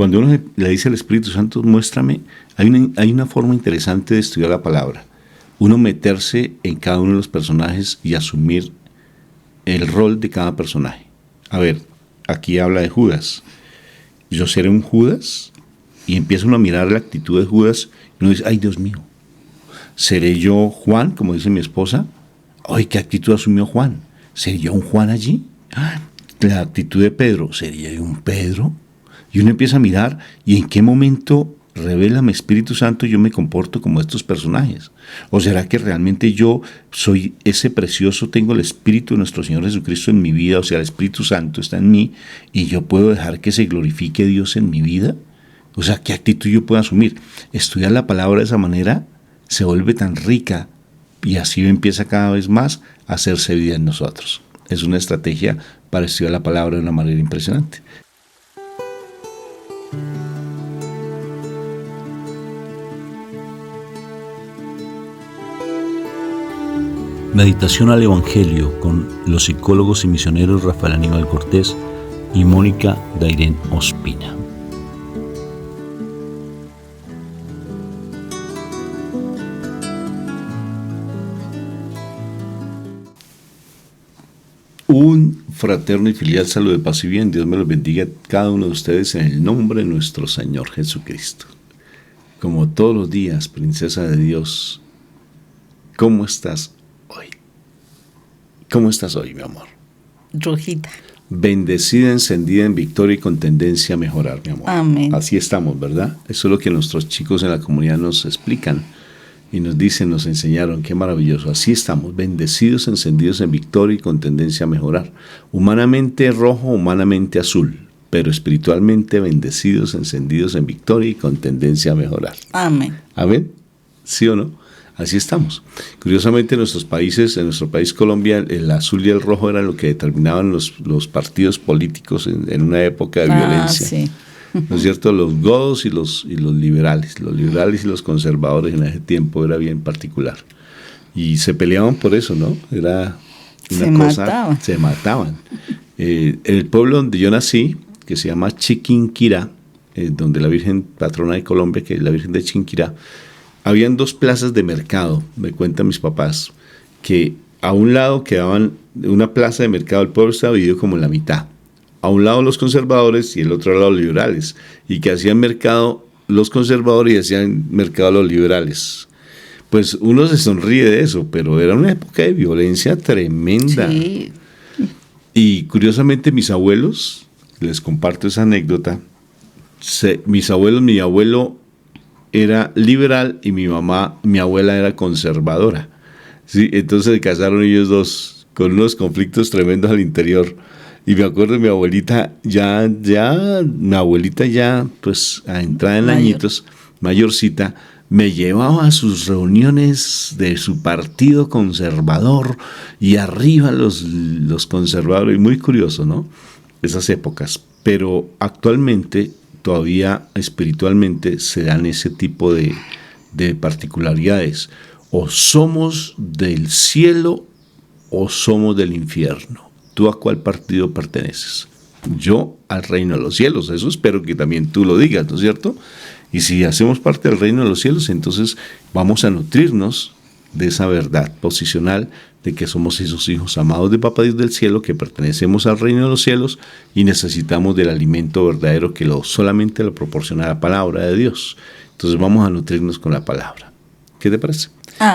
Cuando uno le dice al Espíritu Santo, muéstrame, hay una forma interesante de estudiar la palabra. Uno meterse en cada uno de los personajes y asumir el rol de cada personaje. A ver, aquí habla de Judas. Yo seré un Judas, y empieza uno a mirar la actitud de Judas y uno dice, ay Dios mío, ¿seré yo Juan, como dice mi esposa? Ay, ¿qué actitud asumió Juan? ¿Seré yo un Juan allí? La actitud de Pedro, ¿sería yo un Pedro? Y uno empieza a mirar, ¿y en qué momento revela mi Espíritu Santo yo me comporto como estos personajes? ¿O será que realmente yo soy ese precioso, tengo el Espíritu de nuestro Señor Jesucristo en mi vida, o sea, el Espíritu Santo está en mí, y yo puedo dejar que se glorifique Dios en mi vida? O sea, ¿qué actitud yo puedo asumir? Estudiar la palabra de esa manera se vuelve tan rica, y así empieza cada vez más a hacerse vida en nosotros. Es una estrategia para estudiar la palabra de una manera impresionante. Meditación al Evangelio con los psicólogos y misioneros Rafael Aníbal Cortés y Mónica Dairén Ospina. Un fraterno y filial saludo de paz y bien. Dios me los bendiga a cada uno de ustedes en el nombre de nuestro Señor Jesucristo. Como todos los días, princesa de Dios, ¿cómo estás hoy? ¿Cómo estás hoy, mi amor? Rojita. Bendecida, encendida en victoria y con tendencia a mejorar, mi amor. Amén. Así estamos, ¿verdad? Eso es lo que nuestros chicos en la comunidad nos explican y nos dicen, nos enseñaron. Qué maravilloso. Así estamos, bendecidos, encendidos en victoria y con tendencia a mejorar. Humanamente rojo, humanamente azul, pero espiritualmente bendecidos, encendidos en victoria y con tendencia a mejorar. Amén. ¿Amén? ¿Sí o no? Así estamos. Curiosamente, en nuestro país Colombia, el azul y el rojo eran lo que determinaban los partidos políticos en una época de violencia. Sí. ¿No es cierto? Los godos y los liberales. Los liberales y los conservadores en ese tiempo era bien particular. Y se peleaban por eso, ¿no? Era una cosa. Se mataban. El pueblo donde yo nací, que se llama Chiquinquirá, donde la Virgen patrona de Colombia, que es la Virgen de Chiquinquirá, habían 2 plazas de mercado, me cuentan mis papás, que a un lado quedaban una plaza de mercado, el pueblo estaba dividido como en la mitad. A un lado los conservadores y el otro lado los liberales, y que hacían mercado los conservadores y hacían mercado los liberales. Pues uno se sonríe de eso, pero era una época de violencia tremenda. Sí. Y curiosamente mis abuelos, les comparto esa anécdota, mi abuelo era liberal y mi abuela era conservadora. Sí, entonces se casaron ellos dos con unos conflictos tremendos al interior. Y me acuerdo de mi abuelita, pues a entrada en añitos, mayorcita, me llevaba a sus reuniones de su partido conservador y arriba los conservadores. Muy curioso, ¿no? Esas épocas. Pero actualmente, todavía espiritualmente, se dan ese tipo de particularidades. O somos del cielo o somos del infierno. ¿Tú a cuál partido perteneces? Yo al reino de los cielos. Eso espero que también tú lo digas, ¿no es cierto? Y si hacemos parte del reino de los cielos, entonces vamos a nutrirnos de esa verdad posicional de que somos esos hijos amados de Papá Dios del cielo, que pertenecemos al reino de los cielos y necesitamos del alimento verdadero que solamente lo proporciona la palabra de Dios. Entonces vamos a nutrirnos con la palabra. ¿Qué te parece?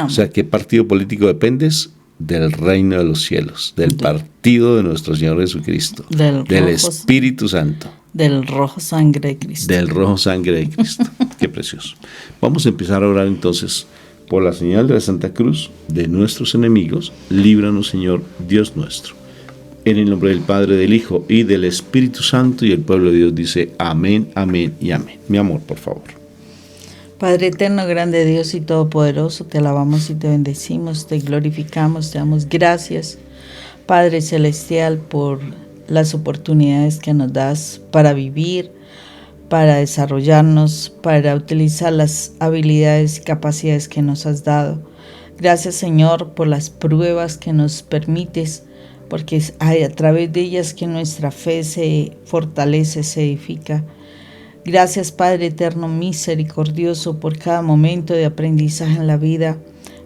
O sea, ¿qué partido político dependes? Del reino de los cielos, del partido de nuestro Señor Jesucristo, del Espíritu Santo. Del rojo sangre de Cristo. Del rojo sangre de Cristo. Qué precioso. Vamos a empezar a orar entonces por la señal de la Santa Cruz de nuestros enemigos. Líbranos, Señor, Dios nuestro. En el nombre del Padre, del Hijo y del Espíritu Santo, y el pueblo de Dios dice amén, amén y amén. Mi amor, por favor. Padre eterno, grande Dios y todopoderoso, te alabamos y te bendecimos, te glorificamos, te damos gracias, Padre celestial, por las oportunidades que nos das para vivir, para desarrollarnos, para utilizar las habilidades y capacidades que nos has dado. Gracias, Señor, por las pruebas que nos permites, porque hay a través de ellas que nuestra fe se fortalece, se edifica. Gracias, Padre eterno, misericordioso, por cada momento de aprendizaje en la vida,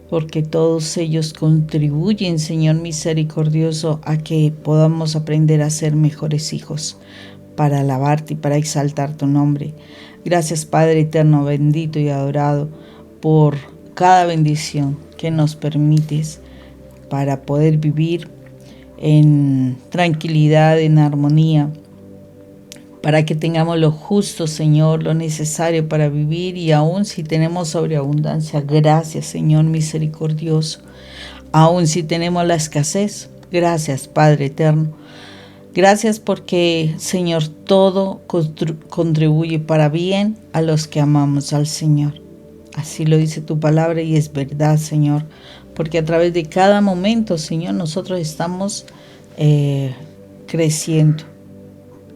porque todos ellos contribuyen, Señor misericordioso, a que podamos aprender a ser mejores hijos, para alabarte y para exaltar tu nombre. Gracias, Padre eterno, bendito y adorado, por cada bendición que nos permites para poder vivir en tranquilidad, en armonía, para que tengamos lo justo, Señor, lo necesario para vivir, y aun si tenemos sobreabundancia, gracias, Señor misericordioso. Aun si tenemos la escasez, gracias, Padre eterno. Gracias porque, Señor, todo contribuye para bien a los que amamos al Señor. Así lo dice tu palabra y es verdad, Señor, porque a través de cada momento, Señor, nosotros estamos creciendo,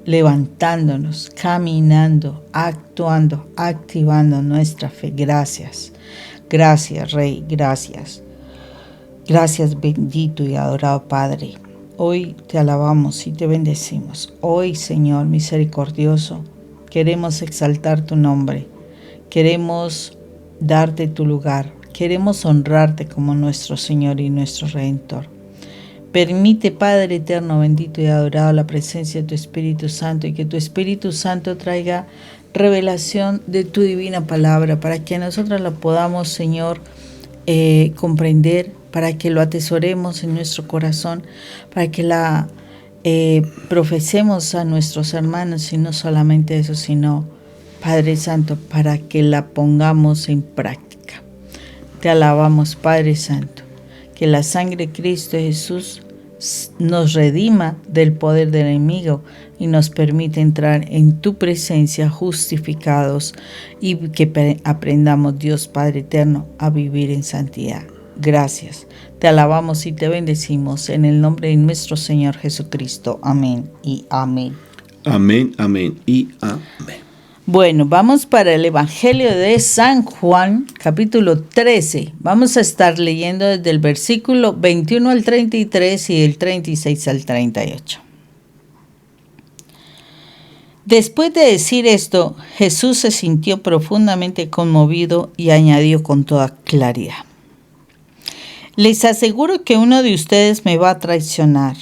levantándonos, caminando, actuando, activando nuestra fe. Gracias, gracias, Rey, gracias. Gracias, bendito y adorado Padre. Hoy te alabamos y te bendecimos. Hoy, Señor misericordioso, queremos exaltar tu nombre. Queremos darte tu lugar. Queremos honrarte como nuestro Señor y nuestro Redentor. Permite, Padre eterno, bendito y adorado, la presencia de tu Espíritu Santo, y que tu Espíritu Santo traiga revelación de tu divina palabra, para que nosotros la podamos, Señor, comprender, para que lo atesoremos en nuestro corazón, para que la profesemos a nuestros hermanos, y no solamente eso, sino, Padre Santo, para que la pongamos en práctica. Te alabamos, Padre Santo, que la sangre de Cristo Jesús nos redima del poder del enemigo y nos permite entrar en tu presencia justificados, y que aprendamos, Dios Padre eterno, a vivir en santidad. Gracias. Te alabamos y te bendecimos en el nombre de nuestro Señor Jesucristo. Amén y amén. Amén, amén y amén. Bueno, vamos para el Evangelio de San Juan, capítulo 13. Vamos a estar leyendo desde el versículo 21 al 33 y del 36 al 38. Después de decir esto, Jesús se sintió profundamente conmovido y añadió con toda claridad: les aseguro que uno de ustedes me va a traicionar.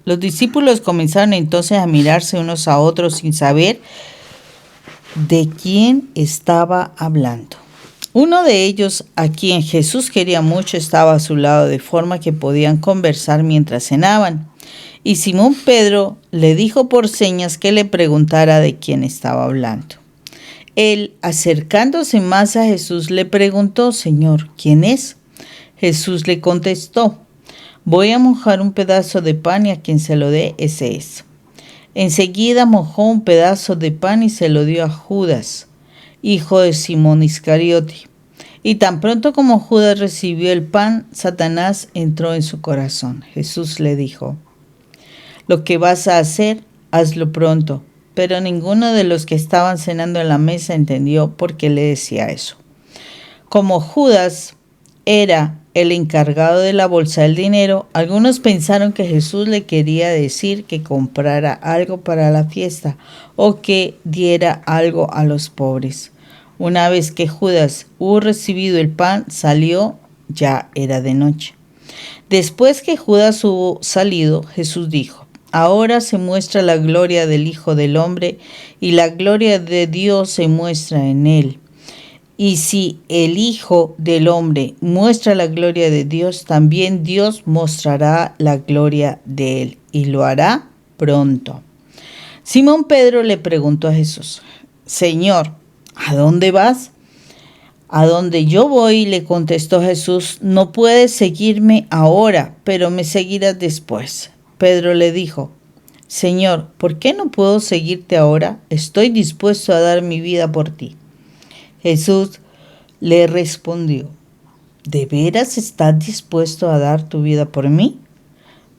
Los discípulos comenzaron entonces a mirarse unos a otros sin saber de quién estaba hablando. Uno de ellos, a quien Jesús quería mucho, estaba a su lado, de forma que podían conversar mientras cenaban. Y Simón Pedro le dijo por señas que le preguntara de quién estaba hablando. Él, acercándose más a Jesús, le preguntó: Señor, ¿quién es? Jesús le contestó: voy a mojar un pedazo de pan, y a quien se lo dé, ese es. Enseguida mojó un pedazo de pan y se lo dio a Judas, hijo de Simón Iscariote. Y tan pronto como Judas recibió el pan, Satanás entró en su corazón. Jesús le dijo: lo que vas a hacer, hazlo pronto. Pero ninguno de los que estaban cenando en la mesa entendió por qué le decía eso. Como Judas era el encargado de la bolsa del dinero, algunos pensaron que Jesús le quería decir que comprara algo para la fiesta o que diera algo a los pobres. Una vez que Judas hubo recibido el pan, salió. Ya era de noche. Después que Judas hubo salido, Jesús dijo: ahora se muestra la gloria del Hijo del Hombre, y la gloria de Dios se muestra en él. Y si el Hijo del Hombre muestra la gloria de Dios, también Dios mostrará la gloria de él, y lo hará pronto. Simón Pedro le preguntó a Jesús: Señor, ¿a dónde vas? A donde yo voy, le contestó Jesús. No puedes seguirme ahora, pero me seguirás después. Pedro le dijo: Señor, ¿por qué no puedo seguirte ahora? Estoy dispuesto a dar mi vida por ti. Jesús le respondió: ¿de veras estás dispuesto a dar tu vida por mí?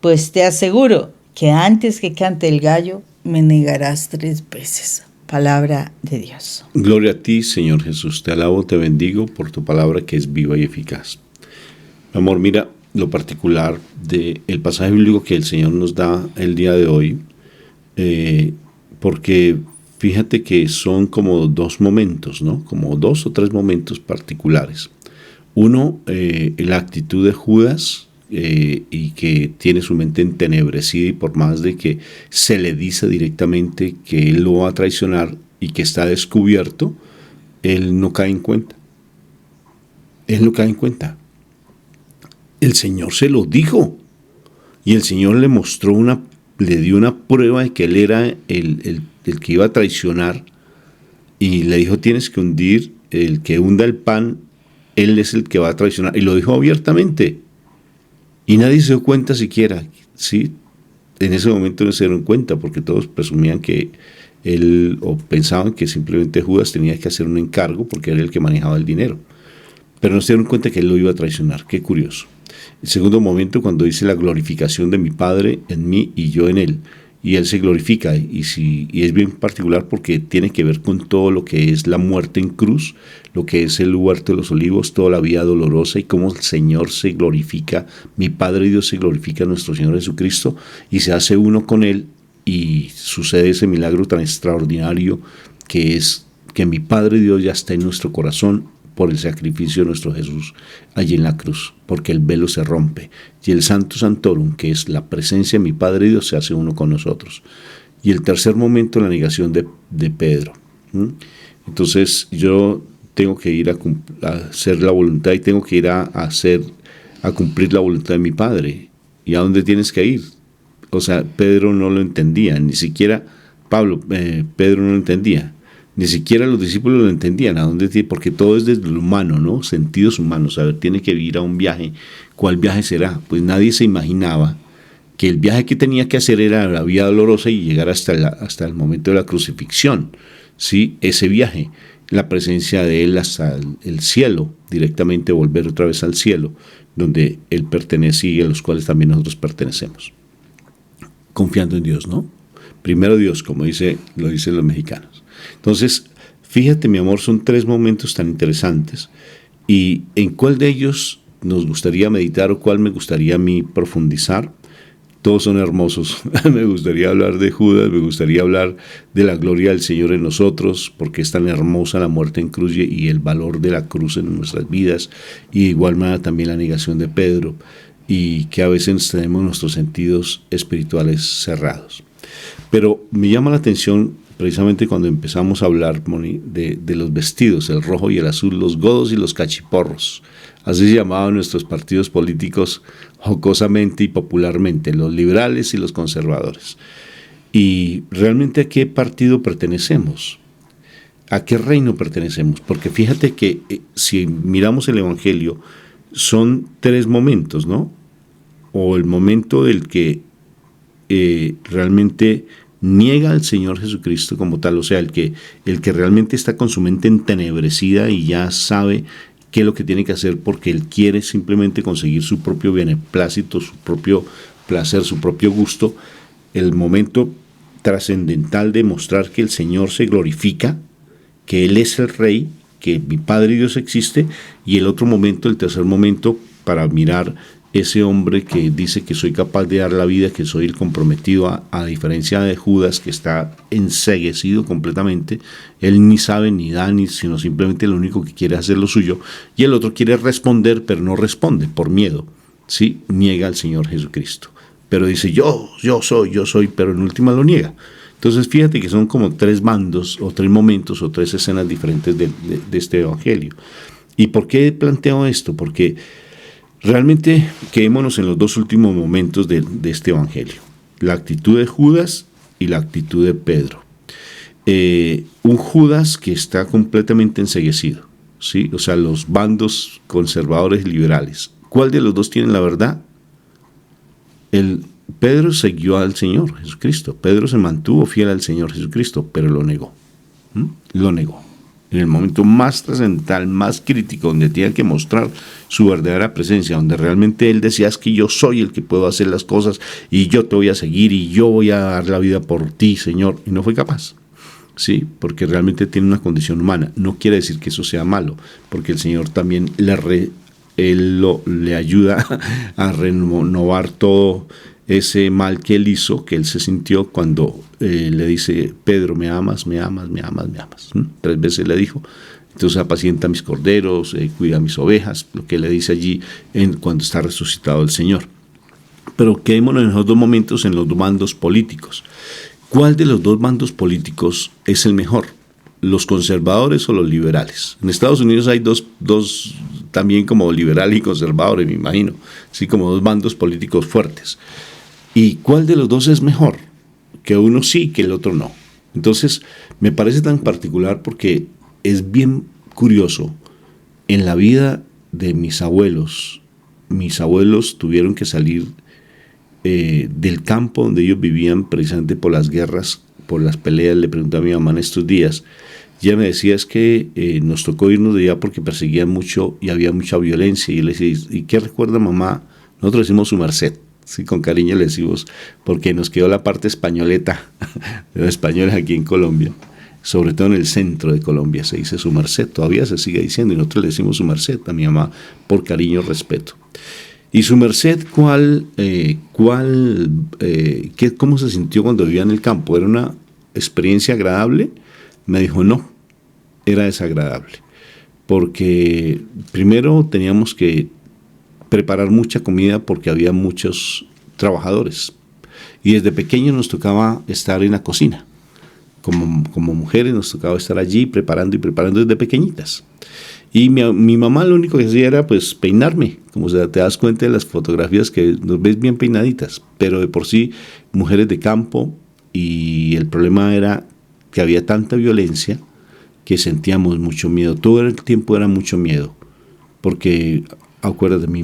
Pues te aseguro que antes que cante el gallo, me negarás 3 veces. Palabra de Dios. Gloria a ti, Señor Jesús. Te alabo, te bendigo por tu palabra que es viva y eficaz. Amor, mira lo particular del pasaje bíblico que el Señor nos da el día de hoy, porque fíjate que son como dos momentos, ¿no? Como 2 o 3 momentos particulares. Uno, la actitud de Judas, y que tiene su mente entenebrecida, y por más de que se le dice directamente que él lo va a traicionar y que está descubierto, él no cae en cuenta. Él no cae en cuenta. El Señor se lo dijo, y el Señor le mostró le dio una prueba de que él era el que iba a traicionar, y le dijo: tienes que hundir, el que hunda el pan, él es el que va a traicionar, y lo dijo abiertamente, y nadie se dio cuenta siquiera, ¿sí? En ese momento no se dieron cuenta, porque todos presumían que él, o pensaban que simplemente Judas tenía que hacer un encargo, porque era el que manejaba el dinero, pero no se dieron cuenta que él lo iba a traicionar. Qué curioso. El segundo momento, cuando dice la glorificación de mi Padre en mí y yo en él, y él se glorifica, y es bien particular porque tiene que ver con todo lo que es la muerte en cruz, lo que es el huerto de los olivos, toda la vida dolorosa, y cómo el Señor se glorifica, mi Padre Dios se glorifica en nuestro Señor Jesucristo, y se hace uno con él, y sucede ese milagro tan extraordinario, que es que mi Padre Dios ya está en nuestro corazón, por el sacrificio de nuestro Jesús allí en la cruz, porque el velo se rompe, y el Santo Santorum, que es la presencia de mi Padre Dios, se hace uno con nosotros. Y el tercer momento, la negación de Pedro. Entonces yo tengo que ir a hacer la voluntad, y tengo que ir a cumplir la voluntad de mi Padre. ¿Y a dónde tienes que ir? O sea, Pedro no lo entendía, ni siquiera Pedro no lo entendía. Ni siquiera los discípulos lo entendían, porque todo es desde lo humano, ¿no? Sentidos humanos. A ver, tiene que ir a un viaje. ¿Cuál viaje será? Pues nadie se imaginaba que el viaje que tenía que hacer era la vía dolorosa y llegar hasta el momento de la crucifixión. ¿Sí? Ese viaje, la presencia de él hasta el cielo, directamente volver otra vez al cielo, donde él pertenece y a los cuales también nosotros pertenecemos. Confiando en Dios, ¿no? Primero Dios, como lo dicen los mexicanos. Entonces, fíjate, mi amor, son 3 momentos tan interesantes, y en cuál de ellos nos gustaría meditar o cuál me gustaría a mí profundizar. Todos son hermosos. Me gustaría hablar de Judas, me gustaría hablar de la gloria del Señor en nosotros, porque es tan hermosa la muerte en cruz y el valor de la cruz en nuestras vidas, y de igual manera también la negación de Pedro, y que a veces tenemos nuestros sentidos espirituales cerrados. Pero me llama la atención precisamente cuando empezamos a hablar, Moni, de los vestidos, el rojo y el azul, los godos y los cachiporros. Así se llamaban nuestros partidos políticos jocosamente y popularmente, los liberales y los conservadores. Y realmente, ¿a qué partido pertenecemos? ¿A qué reino pertenecemos? Porque fíjate que si miramos el Evangelio, son 3 momentos, ¿no? O el momento del que realmente niega al Señor Jesucristo como tal, o sea, el que realmente está con su mente entenebrecida y ya sabe qué es lo que tiene que hacer, porque él quiere simplemente conseguir su propio beneplácito, su propio placer, su propio gusto. El momento trascendental de mostrar que el Señor se glorifica, que Él es el Rey, que mi Padre Dios existe, y el otro momento, el tercer momento, para mirar ese hombre que dice que soy capaz de dar la vida, que soy el comprometido, a diferencia de Judas, que está enceguecido completamente. Él ni sabe ni da, sino simplemente lo único que quiere es hacer lo suyo, y el otro quiere responder, pero no responde por miedo, ¿sí? Niega al Señor Jesucristo, pero dice yo soy, pero en última lo niega. Entonces fíjate que son como 3 bandos, o 3 momentos, o 3 escenas diferentes de este Evangelio. ¿Y por qué planteo esto? Porque realmente quedémonos en los 2 últimos momentos de este Evangelio: la actitud de Judas y la actitud de Pedro. Un Judas que está completamente enceguecido, ¿sí? O sea, los bandos conservadores y liberales. ¿Cuál de los 2 tiene la verdad? Pedro siguió al Señor Jesucristo. Pedro se mantuvo fiel al Señor Jesucristo, pero lo negó. Lo negó. En el momento más trascendental, más crítico, donde tenía que mostrar su verdadera presencia, donde realmente él decía: es que yo soy el que puedo hacer las cosas, y yo te voy a seguir, y yo voy a dar la vida por ti, Señor. Y no fue capaz. Sí, porque realmente tiene una condición humana. No quiere decir que eso sea malo, porque el Señor también le ayuda a renovar todo ese mal que él hizo, que él se sintió cuando le dice: Pedro, me amas, me amas, me amas, me amas. 3 veces le dijo. Entonces apacienta mis corderos, cuida mis ovejas, lo que le dice allí cuando está resucitado el Señor. Pero quedémonos en esos 2 momentos en los 2 bandos políticos. ¿Cuál de los 2 bandos políticos es el mejor? ¿Los conservadores o los liberales? En Estados Unidos hay dos también como liberales y conservadores, me imagino, así como 2 bandos políticos fuertes. ¿Y cuál de los 2 es mejor? Que uno sí, que el otro no. Entonces, me parece tan particular porque es bien curioso. En la vida de mis abuelos tuvieron que salir del campo donde ellos vivían precisamente por las guerras, por las peleas. Le pregunté a mi mamá en estos días, ella me decía: es que nos tocó irnos de allá porque perseguían mucho y había mucha violencia. Y yo le decía: ¿y qué recuerda, mamá? Nosotros decimos su merced, sí, con cariño le decimos, porque nos quedó la parte españoleta de los españoles aquí en Colombia, sobre todo en el centro de Colombia se dice su merced, todavía se sigue diciendo, y nosotros le decimos su merced a mi mamá por cariño y respeto. Y su merced, ¿cómo se sintió cuando vivía en el campo? ¿Era una experiencia agradable? Me dijo: no, era desagradable, porque primero teníamos que preparar mucha comida porque había muchos trabajadores, y desde pequeños nos tocaba estar en la cocina. Como mujeres nos tocaba estar allí preparando desde pequeñitas. Y mi mamá lo único que hacía era pues peinarme, como te das cuenta de las fotografías que nos ves bien peinaditas, pero de por sí mujeres de campo, y el problema era que había tanta violencia que sentíamos mucho miedo, todo el tiempo era mucho miedo, porque acuérdate, mi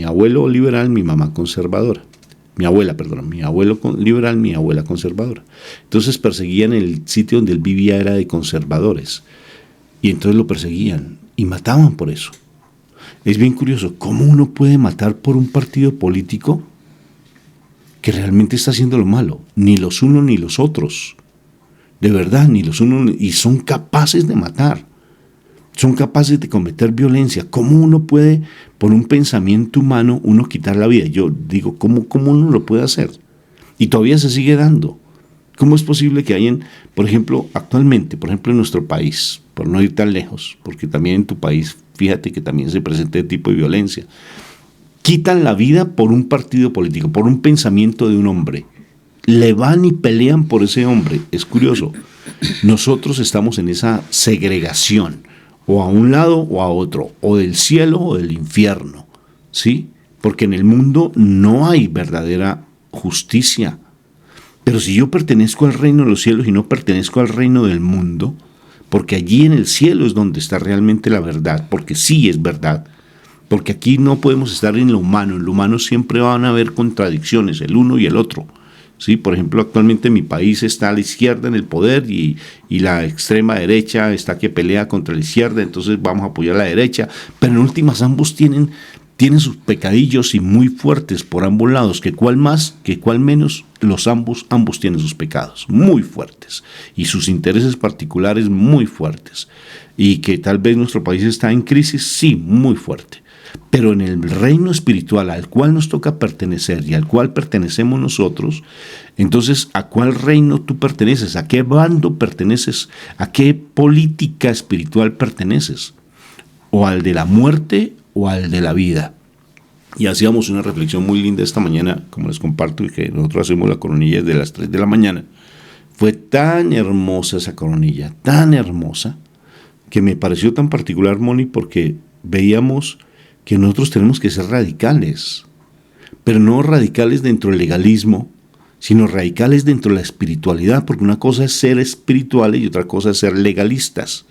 abuelo liberal, mi mamá conservadora. Mi abuelo liberal, mi abuela conservadora. Entonces perseguían el sitio donde él vivía, era de conservadores. Y entonces lo perseguían y mataban por eso. Es bien curioso, ¿cómo uno puede matar por un partido político que realmente está haciendo lo malo? Ni los unos ni los otros. De verdad, ni los unos, y son capaces de matar. Son capaces de cometer violencia. ¿Cómo uno puede, por un pensamiento humano, uno quitar la vida? Yo digo, ¿cómo uno lo puede hacer? Y todavía se sigue dando. ¿Cómo es posible que hayan, por ejemplo, actualmente, en nuestro país, por no ir tan lejos, porque también en tu país, fíjate que también se presenta este tipo de violencia, quitan la vida por un partido político, por un pensamiento de un hombre, le van y pelean por ese hombre? Es curioso. Nosotros estamos en esa segregación, o a un lado o a otro, o del cielo o del infierno, ¿sí? Porque en el mundo no hay verdadera justicia. Pero si yo pertenezco al reino de los cielos y no pertenezco al reino del mundo, porque allí en el cielo es donde está realmente la verdad, porque sí es verdad, porque aquí no podemos estar en lo humano siempre van a haber contradicciones, el uno y el otro. Sí, por ejemplo, actualmente mi país está a la izquierda en el poder y la extrema derecha está que pelea contra la izquierda, entonces vamos a apoyar a la derecha, pero en últimas ambos tienen sus pecadillos y muy fuertes por ambos lados, que cuál más, que cuál menos, ambos tienen sus pecados muy fuertes y sus intereses particulares muy fuertes, y que tal vez nuestro país está en crisis, sí, muy fuerte. Pero en el reino espiritual al cual nos toca pertenecer y al cual pertenecemos nosotros, entonces, ¿a cuál reino tú perteneces? ¿A qué bando perteneces? ¿A qué política espiritual perteneces? ¿O al de la muerte o al de la vida? Y hacíamos una reflexión muy linda esta mañana, como les comparto, y que nosotros hacemos la coronilla desde las 3 de la mañana. Fue tan hermosa esa coronilla, tan hermosa, que me pareció tan particular, Moni, porque veíamos que nosotros tenemos que ser radicales, pero no radicales dentro del legalismo, sino radicales dentro de la espiritualidad, porque una cosa es ser espirituales y otra cosa es ser legalistas.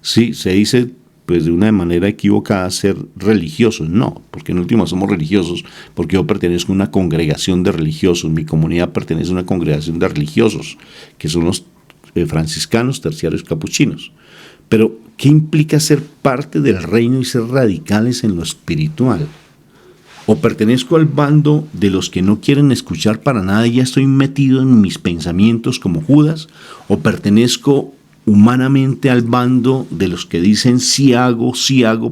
Sí, se dice pues de una manera equivocada ser religiosos, no, porque en última somos religiosos, porque yo pertenezco a una congregación de religiosos, mi comunidad pertenece a una congregación de religiosos, que son los franciscanos, terciarios, capuchinos. Pero, ¿qué implica ser parte del reino y ser radicales en lo espiritual? O pertenezco al bando de los que no quieren escuchar para nada y ya estoy metido en mis pensamientos como Judas, o pertenezco humanamente al bando de los que dicen sí hago,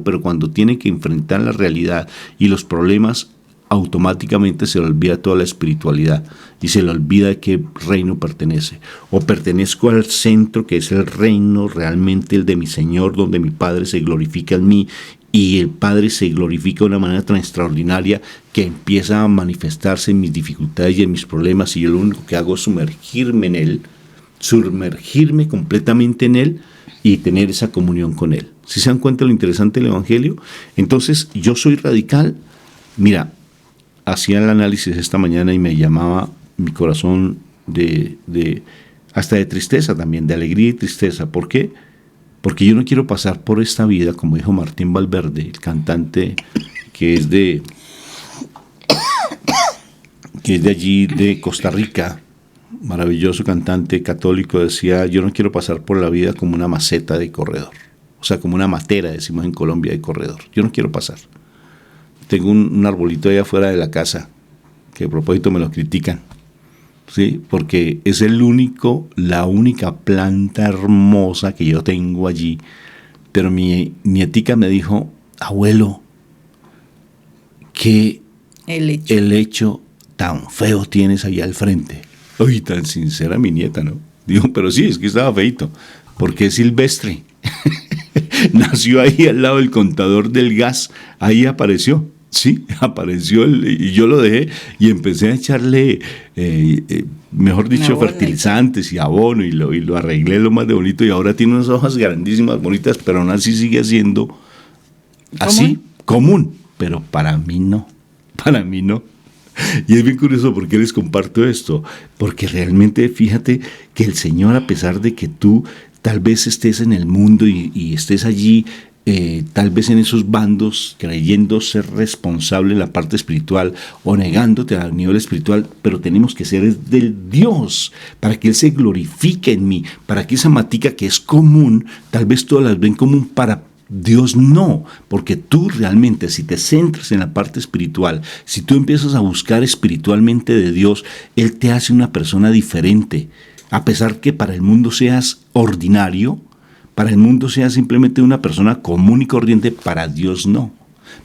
pero cuando tiene que enfrentar la realidad y los problemas, automáticamente se le olvida toda la espiritualidad y se le olvida de qué reino pertenece. O pertenezco al centro, que es el reino realmente el de mi Señor, donde mi Padre se glorifica en mí y el Padre se glorifica de una manera tan extraordinaria que empieza a manifestarse en mis dificultades y en mis problemas, y yo lo único que hago es sumergirme en Él, sumergirme completamente en Él y tener esa comunión con Él. ¿Sí se dan cuenta de lo interesante del Evangelio? Entonces, yo soy radical. Mira, hacía el análisis esta mañana y me llamaba mi corazón hasta de tristeza también, de alegría y tristeza. ¿Por qué? Porque yo no quiero pasar por esta vida, como dijo Martín Valverde, el cantante que es de allí, de Costa Rica, maravilloso cantante católico, decía: yo no quiero pasar por la vida como una maceta de corredor, o sea, como una matera, decimos en Colombia, de corredor. Yo no quiero pasar. Tengo un arbolito allá afuera de la casa, que a propósito me lo critican, ¿sí? Porque es la única planta hermosa que yo tengo allí. Pero mi nietica me dijo: abuelo, qué helecho tan feo tienes allá al frente. Uy, tan sincera mi nieta, ¿no? Digo, pero sí, es que estaba feito, porque es silvestre. Nació ahí al lado del contador del gas, ahí apareció. Sí, apareció y yo lo dejé y empecé a echarle, mejor dicho, fertilizantes y abono, y lo arreglé lo más de bonito, y ahora tiene unas hojas grandísimas, bonitas, pero aún así sigue siendo así, común, pero para mí no. Y es bien curioso por qué les comparto esto, porque realmente fíjate que el Señor, a pesar de que tú tal vez estés en el mundo y estés allí, tal vez en esos bandos, creyendo ser responsable en la parte espiritual o negándote a nivel espiritual, pero tenemos que ser del Dios para que Él se glorifique en mí, para que esa matica que es común, tal vez todas las ven común, para Dios no, porque tú realmente, si te centras en la parte espiritual, si tú empiezas a buscar espiritualmente de Dios, Él te hace una persona diferente. A pesar que para el mundo seas ordinario, para el mundo seas simplemente una persona común y corriente, para Dios no.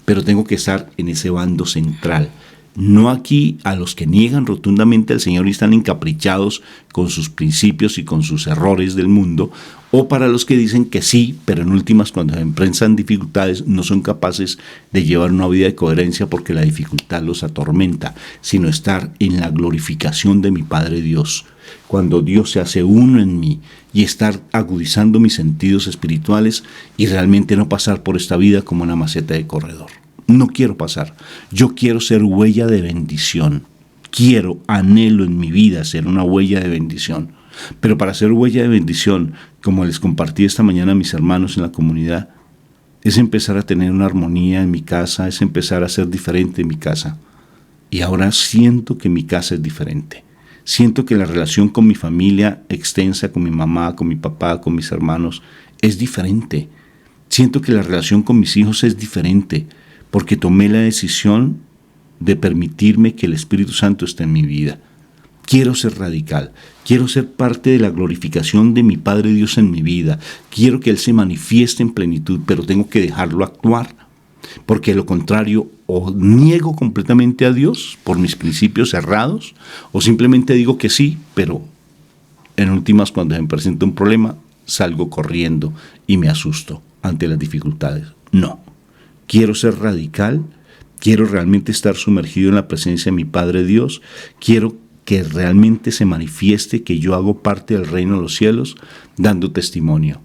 Pero tengo que estar en ese bando central. No aquí a los que niegan rotundamente al Señor y están encaprichados con sus principios y con sus errores del mundo, o para los que dicen que sí, pero en últimas, cuando se enfrentan dificultades, no son capaces de llevar una vida de coherencia porque la dificultad los atormenta, sino estar en la glorificación de mi Padre Dios. Cuando Dios se hace uno en mí, y estar agudizando mis sentidos espirituales y realmente no pasar por esta vida como una maceta de corredor. No quiero pasar. Yo quiero ser huella de bendición. Anhelo en mi vida ser una huella de bendición. Pero para ser huella de bendición, como les compartí esta mañana a mis hermanos en la comunidad, es empezar a tener una armonía en mi casa, es empezar a ser diferente en mi casa. Y ahora siento que mi casa es diferente. Siento que la relación con mi familia extensa, con mi mamá, con mi papá, con mis hermanos, es diferente. Siento que la relación con mis hijos es diferente, porque tomé la decisión de permitirme que el Espíritu Santo esté en mi vida. Quiero ser radical, quiero ser parte de la glorificación de mi Padre Dios en mi vida. Quiero que Él se manifieste en plenitud, pero tengo que dejarlo actuar, porque de lo contrario, o niego completamente a Dios por mis principios cerrados, o simplemente digo que sí, pero en últimas, cuando se me presenta un problema, salgo corriendo y me asusto ante las dificultades. No, quiero ser radical, quiero realmente estar sumergido en la presencia de mi Padre Dios, quiero que realmente se manifieste que yo hago parte del reino de los cielos, dando testimonio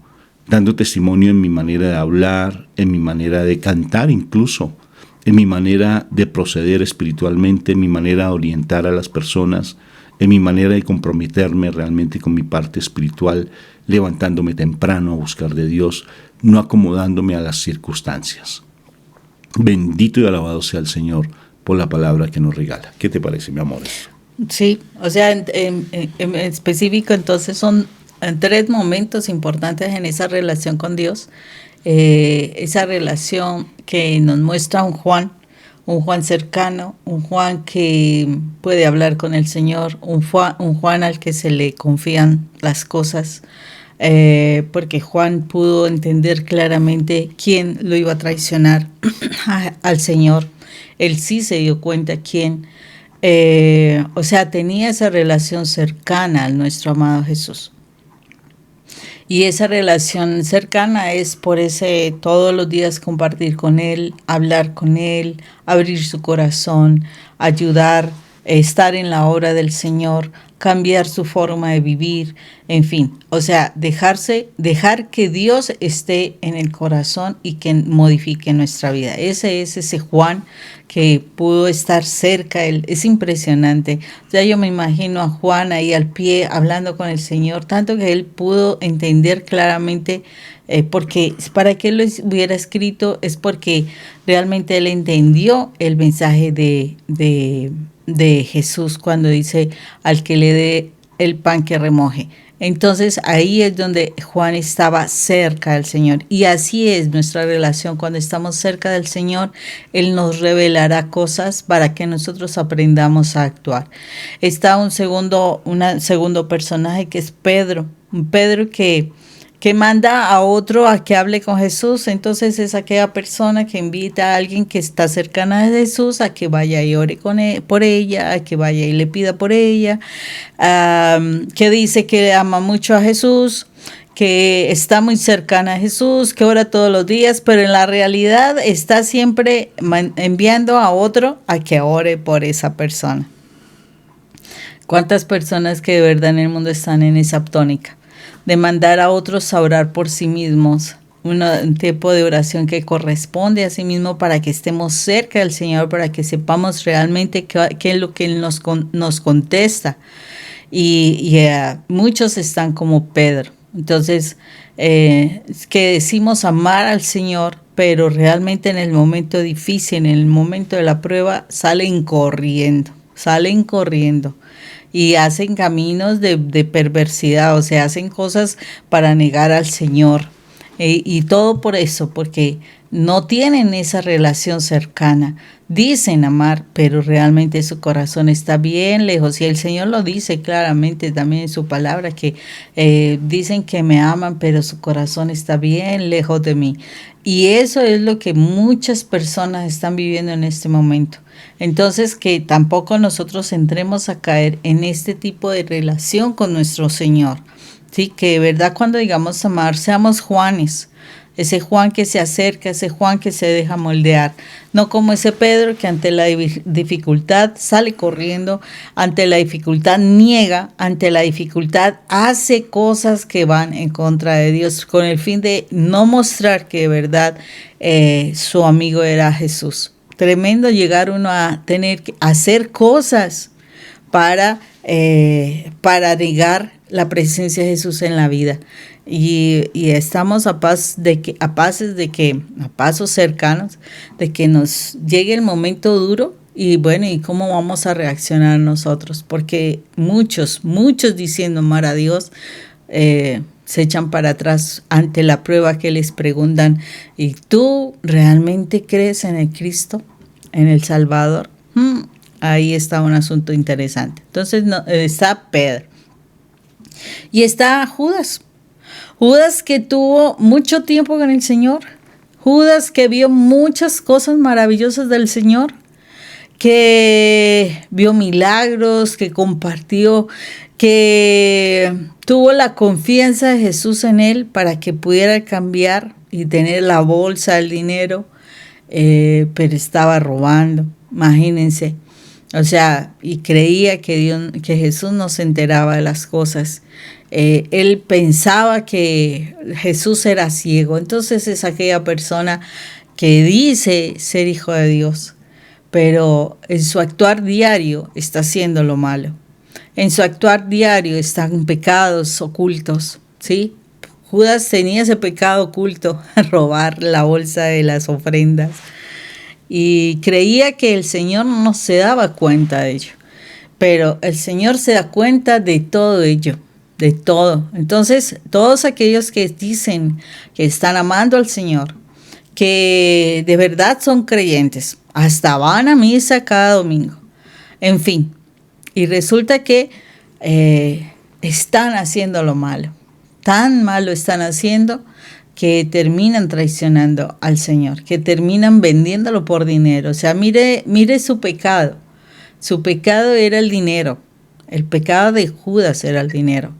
en mi manera de hablar, en mi manera de cantar incluso, en mi manera de proceder espiritualmente, en mi manera de orientar a las personas, en mi manera de comprometerme realmente con mi parte espiritual, levantándome temprano a buscar de Dios, no acomodándome a las circunstancias. Bendito y alabado sea el Señor por la palabra que nos regala. ¿Qué te parece, mi amor? Sí, o sea, en específico, entonces son 3 momentos importantes en esa relación con Dios. Esa relación que nos muestra un Juan cercano, un Juan que puede hablar con el Señor, un Juan al que se le confían las cosas, porque Juan pudo entender claramente quién lo iba a traicionar al Señor. Él sí se dio cuenta quién, o sea, tenía esa relación cercana a nuestro amado Jesús. Y esa relación cercana es por ese todos los días compartir con Él, hablar con Él, abrir su corazón, ayudar, estar en la obra del Señor, cambiar su forma de vivir, en fin. O sea, dejar que Dios esté en el corazón y que modifique nuestra vida. Ese es ese Juan que pudo estar cerca de Él. Es impresionante. O sea, yo me imagino a Juan ahí al pie hablando con el Señor, tanto que él pudo entender claramente, porque para que él lo hubiera escrito es porque realmente él entendió el mensaje de Jesús cuando dice al que le dé el pan que remoje. Entonces ahí es donde Juan estaba cerca del Señor, y así es nuestra relación. Cuando estamos cerca del Señor, Él nos revelará cosas para que nosotros aprendamos a actuar. Está un segundo personaje que es Pedro, que manda a otro a que hable con Jesús. Entonces es aquella persona que invita a alguien que está cercana a Jesús a que vaya y ore por ella, a que vaya y le pida por ella, que dice que ama mucho a Jesús, que está muy cercana a Jesús, que ora todos los días, pero en la realidad está siempre enviando a otro a que ore por esa persona. ¿Cuántas personas que de verdad en el mundo están en esa tónica de mandar a otros a orar por sí mismos? Un tipo de oración que corresponde a sí mismo para que estemos cerca del Señor, para que sepamos realmente qué es lo que Él nos contesta. Y muchos están como Pedro. Entonces, que decimos amar al Señor, pero realmente en el momento difícil, en el momento de la prueba, salen corriendo. Y hacen caminos de perversidad, o sea, hacen cosas para negar al Señor. Y todo por eso, porque no tienen esa relación cercana. Dicen amar, pero realmente su corazón está bien lejos. Y el Señor lo dice claramente también en su palabra, que dicen que me aman, pero su corazón está bien lejos de mí. Y eso es lo que muchas personas están viviendo en este momento. Entonces, que tampoco nosotros entremos a caer en este tipo de relación con nuestro Señor. Sí, que de verdad cuando digamos amar, seamos Juanes. Ese Juan que se acerca, ese Juan que se deja moldear. No como ese Pedro que ante la dificultad sale corriendo, ante la dificultad niega, ante la dificultad hace cosas que van en contra de Dios, con el fin de no mostrar que de verdad su amigo era Jesús. Tremendo llegar uno a tener que hacer cosas para negar la presencia de Jesús en la vida. Y estamos a pasos cercanos de que nos llegue el momento duro. Y bueno, ¿y cómo vamos a reaccionar nosotros? Porque muchos diciendo amar a Dios, se echan para atrás ante la prueba que les preguntan: ¿y tú realmente crees en el Cristo, en el Salvador? Ahí está un asunto interesante. Entonces está Pedro. Y está Judas. Judas que tuvo mucho tiempo con el Señor. Judas que vio muchas cosas maravillosas del Señor. Que vio milagros, que compartió, que tuvo la confianza de Jesús en él para que pudiera cambiar y tener la bolsa, el dinero, pero estaba robando, imagínense. O sea, y creía que Jesús no se enteraba de las cosas. Él pensaba que Jesús era ciego. Entonces es aquella persona que dice ser hijo de Dios, pero en su actuar diario está haciendo lo malo. En su actuar diario están pecados ocultos, ¿sí? Judas tenía ese pecado oculto, robar la bolsa de las ofrendas. Y creía que el Señor no se daba cuenta de ello. Pero el Señor se da cuenta de todo ello, de todo. Entonces, todos aquellos que dicen que están amando al Señor, que de verdad son creyentes, hasta van a misa cada domingo, en fin, y resulta que están haciendo lo malo. tan mal lo están haciendo que terminan traicionando al Señor, que terminan vendiéndolo por dinero. O sea, mire su pecado. Su pecado era el dinero. El pecado de Judas era el dinero.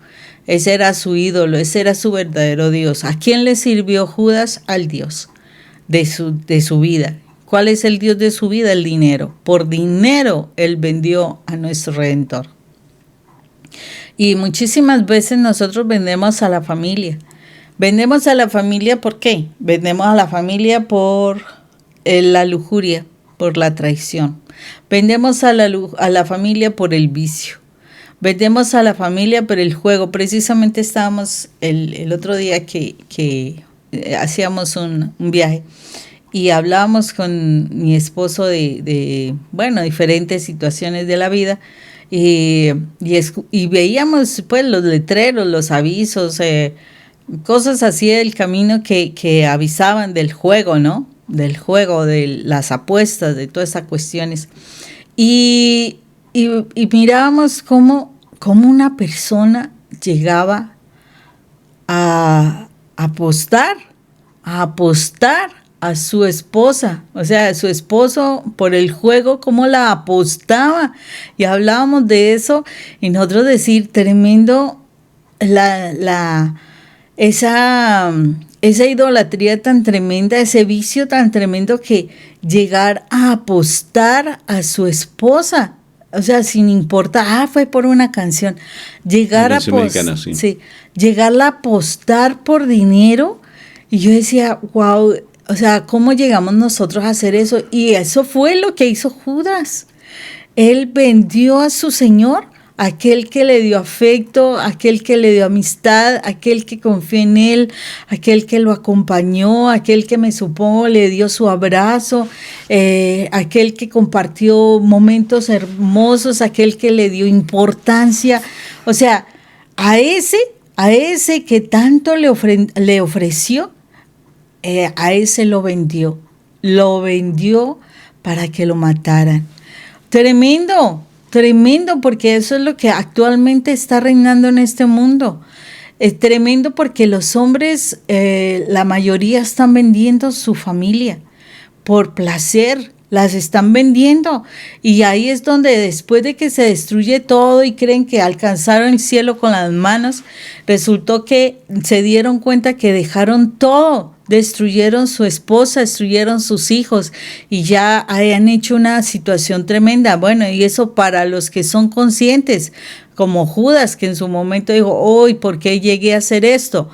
Ese era su ídolo, ese era su verdadero Dios. ¿A quién le sirvió Judas? Al Dios de su vida. ¿Cuál es el Dios de su vida? El dinero. Por dinero él vendió a nuestro Redentor. Y muchísimas veces nosotros vendemos a la familia. Vendemos a la familia, ¿por qué? Vendemos a la familia por la lujuria, por la traición. Vendemos a la familia por el vicio. Vendemos a la familia por el juego. Precisamente estábamos el otro día que hacíamos un viaje y hablábamos con mi esposo de diferentes situaciones de la vida y veíamos pues los letreros, los avisos, cosas así del camino que avisaban del juego, ¿no? Del juego, de las apuestas, de todas esas cuestiones. Y mirábamos cómo una persona llegaba a apostar a su esposa, o sea, a su esposo por el juego, cómo la apostaba. Y hablábamos de eso y nosotros decir, tremendo esa idolatría tan tremenda, ese vicio tan tremendo que llegar a apostar a su esposa, o sea, sin importar, fue por una canción, llegarla a apostar por dinero. Y yo decía, wow, o sea, ¿cómo llegamos nosotros a hacer eso? Y eso fue lo que hizo Judas. Él vendió a su Señor, aquel que le dio afecto, aquel que le dio amistad, aquel que confió en él, aquel que lo acompañó, aquel que me supongo le dio su abrazo, aquel que compartió momentos hermosos, aquel que le dio importancia. O sea, a ese que tanto le ofreció, a ese lo vendió para que lo mataran. Tremendo, porque eso es lo que actualmente está reinando en este mundo. Es tremendo porque los hombres, la mayoría están vendiendo su familia por placer, las están vendiendo. Y ahí es donde después de que se destruye todo y creen que alcanzaron el cielo con las manos, resultó que se dieron cuenta que dejaron todo. Destruyeron su esposa, destruyeron sus hijos y ya han hecho una situación tremenda. Bueno, y eso para los que son conscientes, como Judas, que en su momento dijo, ¿por qué llegué a hacer esto?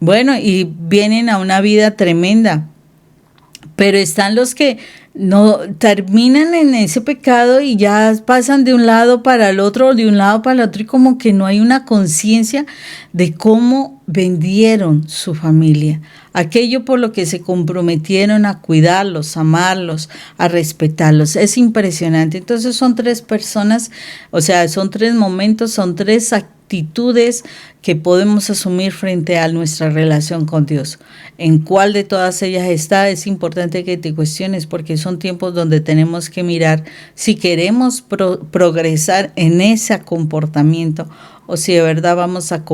Bueno, y vienen a una vida tremenda. Pero están los que no terminan en ese pecado y ya pasan de un lado para el otro, y como que no hay una conciencia de cómo vendieron su familia, aquello por lo que se comprometieron a cuidarlos, a amarlos, a respetarlos. Es impresionante. Entonces son 3 personas, o sea, son 3 momentos, son 3 actitudes que podemos asumir frente a nuestra relación con Dios. En cuál de todas ellas está, es importante que te cuestiones, porque son tiempos donde tenemos que mirar si queremos progresar en ese comportamiento o si de verdad vamos a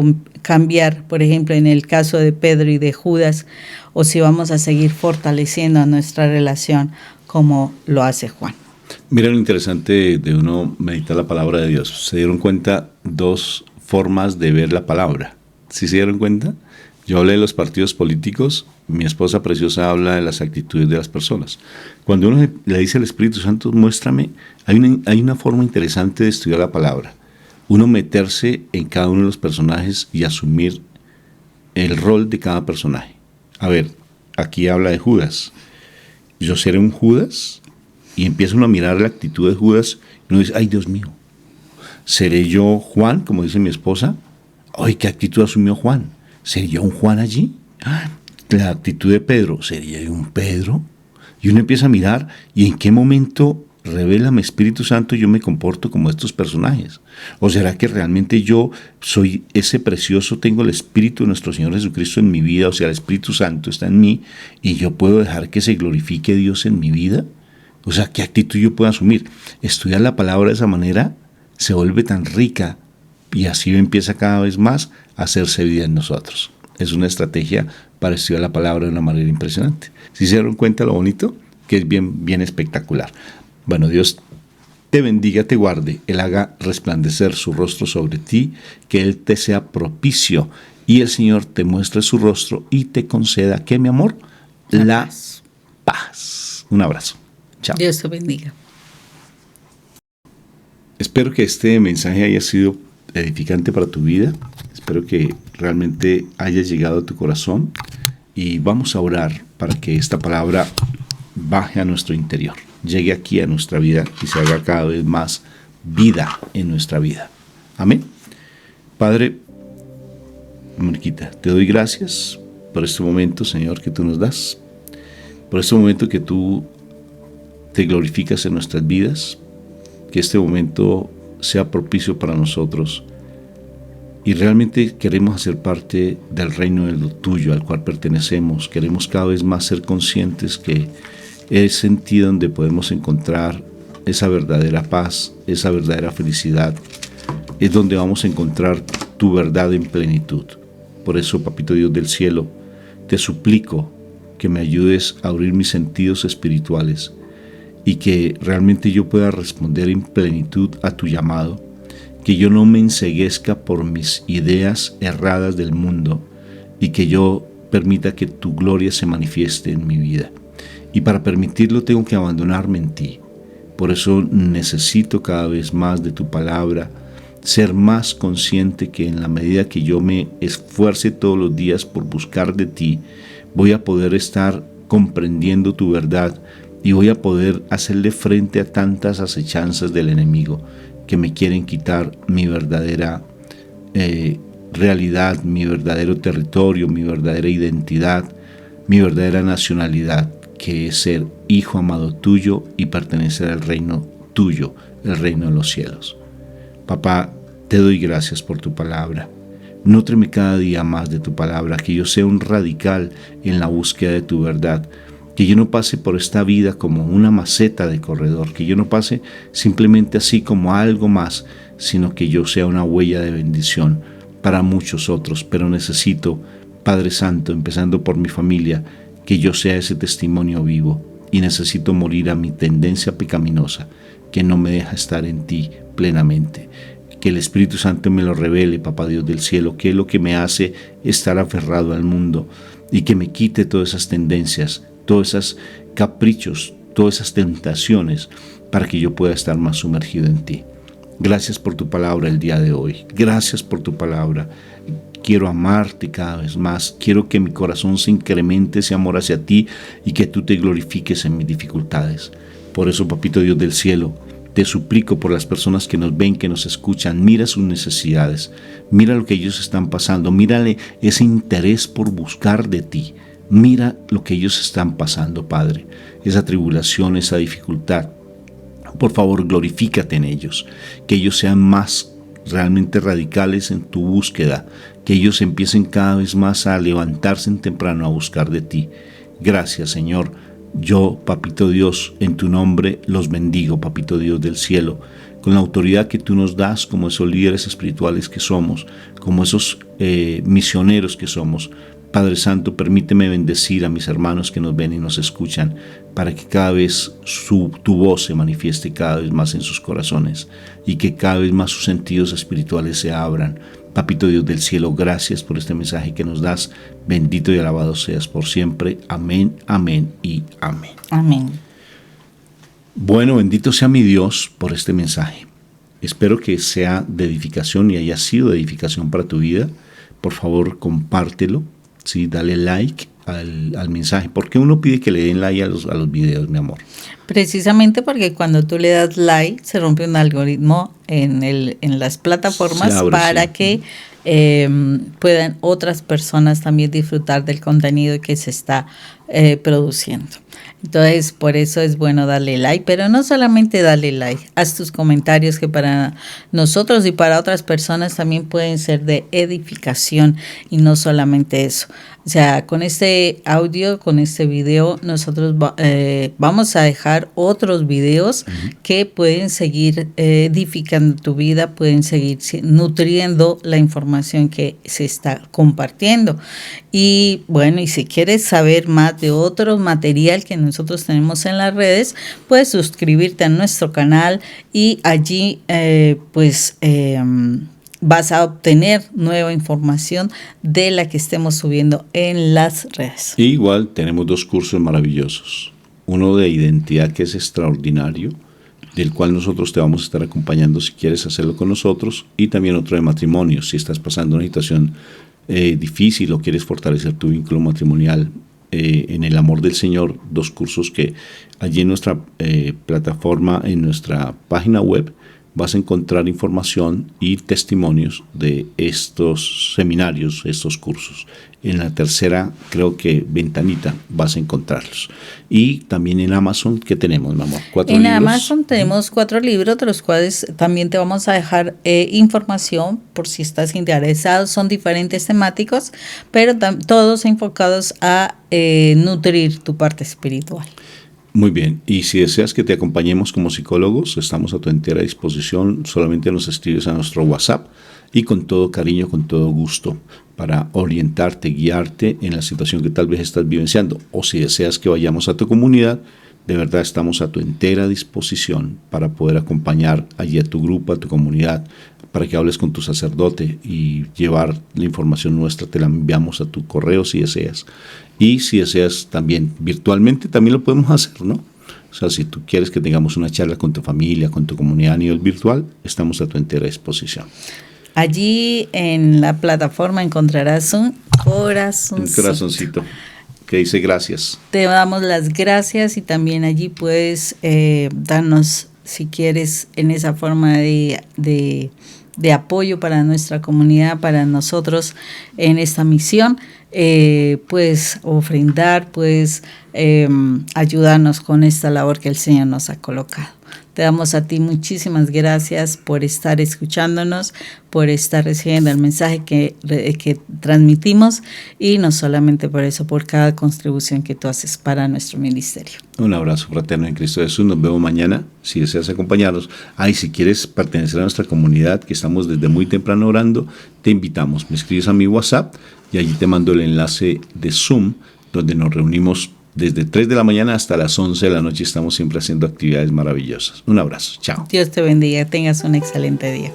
cambiar, por ejemplo, en el caso de Pedro y de Judas, o si vamos a seguir fortaleciendo nuestra relación como lo hace Juan. Mira lo interesante de uno meditar la palabra de Dios. ¿Se dieron cuenta 2 formas de ver la palabra? ¿Sí se dieron cuenta? Yo hablé de los partidos políticos, mi esposa preciosa habla de las actitudes de las personas. Cuando uno le dice al Espíritu Santo, muéstrame, hay una forma interesante de estudiar la palabra. Uno meterse en cada uno de los personajes y asumir el rol de cada personaje. A ver, aquí habla de Judas. Yo seré un Judas, y empieza uno a mirar la actitud de Judas y uno dice, ay Dios mío, ¿seré yo Juan, como dice mi esposa? Ay, ¿qué actitud asumió Juan? ¿Sería yo un Juan allí? La actitud de Pedro, ¿sería yo un Pedro? Y uno empieza a mirar, ¿y en qué momento revélame Espíritu Santo yo me comporto como estos personajes? ¿O será que realmente yo soy ese precioso, tengo el Espíritu de nuestro Señor Jesucristo en mi vida? O sea, el Espíritu Santo está en mí y yo puedo dejar que se glorifique Dios en mi vida. O sea, ¿qué actitud yo puedo asumir? Estudiar la palabra de esa manera se vuelve tan rica Y así empieza cada vez más a hacerse vida en nosotros. Es una estrategia para estudiar la palabra de una manera impresionante. ¿Sí se dieron cuenta lo bonito? Que es bien espectacular. Bueno, Dios te bendiga, te guarde, Él haga resplandecer su rostro sobre ti, que Él te sea propicio y el Señor te muestre su rostro y te conceda, ¿qué, mi amor? La paz. Un abrazo. Chao. Dios te bendiga. Espero que este mensaje haya sido edificante para tu vida. Espero que realmente haya llegado a tu corazón y vamos a orar para que esta palabra baje a nuestro interior, llegue aquí a nuestra vida y se haga cada vez más vida en nuestra vida. Amén. Padre, Moniquita, te doy gracias por este momento, Señor, que tú nos das, por este momento que tú te glorificas en nuestras vidas, que este momento sea propicio para nosotros y realmente queremos hacer parte del reino de lo tuyo al cual pertenecemos. Queremos cada vez más ser conscientes que es en ti donde podemos encontrar esa verdadera paz, esa verdadera felicidad. Es donde vamos a encontrar tu verdad en plenitud. Por eso, Papito Dios del cielo, te suplico que me ayudes a abrir mis sentidos espirituales y que realmente yo pueda responder en plenitud a tu llamado, que yo no me enceguezca por mis ideas erradas del mundo y que yo permita que tu gloria se manifieste en mi vida. Y para permitirlo tengo que abandonarme en ti. Por eso necesito cada vez más de tu palabra, ser más consciente que en la medida que yo me esfuerce todos los días por buscar de ti, voy a poder estar comprendiendo tu verdad y voy a poder hacerle frente a tantas acechanzas del enemigo que me quieren quitar mi verdadera realidad, mi verdadero territorio, mi verdadera identidad, mi verdadera nacionalidad, que es ser hijo amado tuyo y pertenecer al reino tuyo, el reino de los cielos. Papá, te doy gracias por tu palabra. Nútreme cada día más de tu palabra, que yo sea un radical en la búsqueda de tu verdad, que yo no pase por esta vida como una maceta de corredor, que yo no pase simplemente así como algo más, sino que yo sea una huella de bendición para muchos otros. Pero necesito, Padre Santo, empezando por mi familia, que yo sea ese testimonio vivo, y necesito morir a mi tendencia pecaminosa que no me deja estar en ti plenamente. Que el Espíritu Santo me lo revele, Papá Dios del cielo, que es lo que me hace estar aferrado al mundo, y que me quite todas esas tendencias, todos esos caprichos, todas esas tentaciones, para que yo pueda estar más sumergido en ti. Gracias por tu palabra el día de hoy. Gracias por tu palabra. Quiero amarte cada vez más. Quiero que mi corazón se incremente ese amor hacia ti y que tú te glorifiques en mis dificultades. Por eso, Papito Dios del cielo, te suplico por las personas que nos ven, que nos escuchan. Mira sus necesidades. Mira lo que ellos están pasando. Mírale ese interés por buscar de ti. Mira lo que ellos están pasando, Padre. Esa tribulación, esa dificultad. Por favor, glorifícate en ellos. Que ellos sean más realmente radicales en tu búsqueda, que ellos empiecen cada vez más a levantarse en temprano a buscar de ti. Gracias, Señor. Yo, Papito Dios, en tu nombre los bendigo, Papito Dios del cielo, con la autoridad que tú nos das como esos líderes espirituales que somos, como esos misioneros que somos. Padre Santo, permíteme bendecir a mis hermanos que nos ven y nos escuchan, para que cada vez tu voz se manifieste cada vez más en sus corazones y que cada vez más sus sentidos espirituales se abran. Papito Dios del cielo, gracias por este mensaje que nos das. Bendito y alabado seas por siempre. Amén, amén y amén. Amén. Bueno, bendito sea mi Dios por este mensaje. Espero que sea de edificación y haya sido de edificación para tu vida. Por favor, compártelo. Sí, dale like al mensaje. ¿Por qué uno pide que le den like a los videos, mi amor? Precisamente porque cuando tú le das like se rompe un algoritmo en las plataformas para que puedan otras personas también disfrutar del contenido que se está produciendo. Entonces, por eso es bueno darle like, pero no solamente darle like, haz tus comentarios que para nosotros y para otras personas también pueden ser de edificación y no solamente eso. O sea, con este audio, con este video, nosotros vamos a dejar otros videos que pueden seguir edificando tu vida, pueden seguir nutriendo la información que se está compartiendo. Y bueno, y si quieres saber más de otro material que nosotros tenemos en las redes, puedes suscribirte a nuestro canal y allí vas a obtener nueva información de la que estemos subiendo en las redes. Y igual tenemos 2 cursos maravillosos. Uno de identidad, que es extraordinario, del cual nosotros te vamos a estar acompañando si quieres hacerlo con nosotros, y también otro de matrimonio, si estás pasando una situación difícil o quieres fortalecer tu vínculo matrimonial en el amor del Señor. 2 cursos que allí en nuestra plataforma, en nuestra página web, vas a encontrar información y testimonios de estos seminarios, estos cursos. En la tercera, creo que ventanita, vas a encontrarlos. Y también en Amazon, ¿qué tenemos, mi amor? 4 libros. En Amazon tenemos 4 libros, de los cuales también te vamos a dejar información por si estás interesado. Son diferentes temáticos, pero todos enfocados a nutrir tu parte espiritual. Muy bien, y si deseas que te acompañemos como psicólogos, estamos a tu entera disposición. Solamente nos escribes a nuestro WhatsApp y con todo cariño, con todo gusto, para orientarte, guiarte en la situación que tal vez estás vivenciando. O si deseas que vayamos a tu comunidad, de verdad estamos a tu entera disposición para poder acompañar allí a tu grupo, a tu comunidad, para que hables con tu sacerdote y llevar la información nuestra. Te la enviamos a tu correo si deseas. Y si deseas también virtualmente, también lo podemos hacer, ¿no? O sea, si tú quieres que tengamos una charla con tu familia, con tu comunidad a nivel virtual, estamos a tu entera disposición. Allí en la plataforma encontrarás un corazoncito. Un corazoncito que dice gracias. Te damos las gracias y también allí puedes darnos, si quieres, en esa forma de apoyo para nuestra comunidad, para nosotros en esta misión. Puedes ofrendar, puedes ayudarnos con esta labor que el Señor nos ha colocado. Te damos a ti muchísimas gracias por estar escuchándonos, por estar recibiendo el mensaje que transmitimos, y no solamente por eso, por cada contribución que tú haces para nuestro ministerio. Un abrazo fraterno en Cristo Jesús. Nos vemos mañana si deseas acompañarnos. Si quieres pertenecer a nuestra comunidad, que estamos desde muy temprano orando, te invitamos. Me escribes a mi WhatsApp y allí te mando el enlace de Zoom, donde nos reunimos desde 3 de la mañana hasta las 11 de la noche. Estamos siempre haciendo actividades maravillosas. Un abrazo. Chao. Dios te bendiga. Tengas un excelente día.